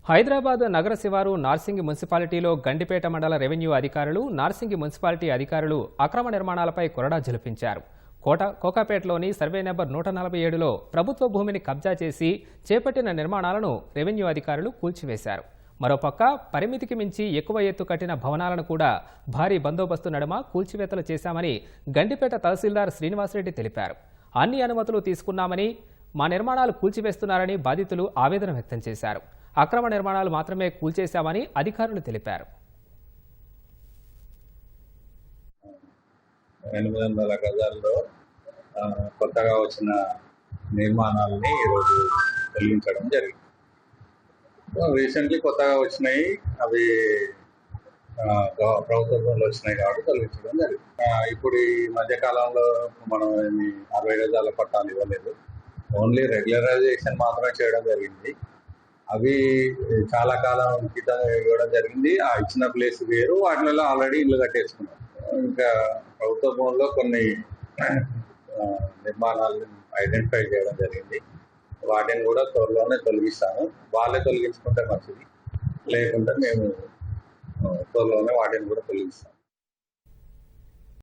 హైదరాబాద్ నగర శివారు నార్సింగి మున్సిపాలిటీలో గండిపేట మండల రెవెన్యూ అధికారులు, నార్సింగి మున్సిపాలిటీ అధికారులు అక్రమ నిర్మాణాలపై కొరడా జలిపించారు. కోకాపేటలోని సర్వే నెంబర్ 147లో ప్రభుత్వ భూమిని కబ్జా చేసి చేపట్టిన నిర్మాణాలను రెవెన్యూ అధికారులు కూల్చివేశారు. మరోపక్క పరిమితికి మించి ఎక్కువ ఎత్తు కట్టిన భవనాలను కూడా భారీ బందోబస్తు నడుమ కూల్చివేతలు చేశామని గండిపేట తహసీల్దార్ శ్రీనివాసరెడ్డి తెలిపారు. అన్ని అనుమతులు తీసుకున్నామని, మా నిర్మాణాలు కూల్చివేస్తున్నారని బాధితులు ఆవేదన వ్యక్తం చేశారు. అక్రమ నిర్మాణాలు మాత్రమే కూల్చేశామని అధికారులు తెలిపారు. 800 గజాల్లో కొత్తగా వచ్చిన నిర్మాణాలని ఈరోజు తొలగించడం జరిగింది. రీసెంట్లీ కొత్తగా వచ్చినాయి, అవి ప్రభుత్వంలో వచ్చినాయి కాబట్టి తొలగించడం జరిగింది. ఇప్పుడు ఈ మధ్యకాలంలో మనం 60 గజాల పట్టాలు ఇవ్వలేదు, ఓన్లీ రెగ్యులరైజేషన్ మాత్రమే చేయడం జరిగింది. అవి చాలా కాలం క్రితం ఇవ్వడం జరిగింది. ఆ ఇచ్చిన ప్లేస్ వేరు, వాటిలో ఆల్రెడీ ఇల్లు కట్టేసుకున్నాం. ఇంకా ప్రభుత్వ భూముల్లో కొన్ని నిర్మాణాలను ఐడెంటిఫై చేయడం జరిగింది. వాటిని కూడా త్వరలోనే తొలగిస్తాము. వాళ్ళే తొలగించుకుంటే మంచిది, లేకుంటే మేము త్వరలోనే వాటిని కూడా తొలగిస్తాం.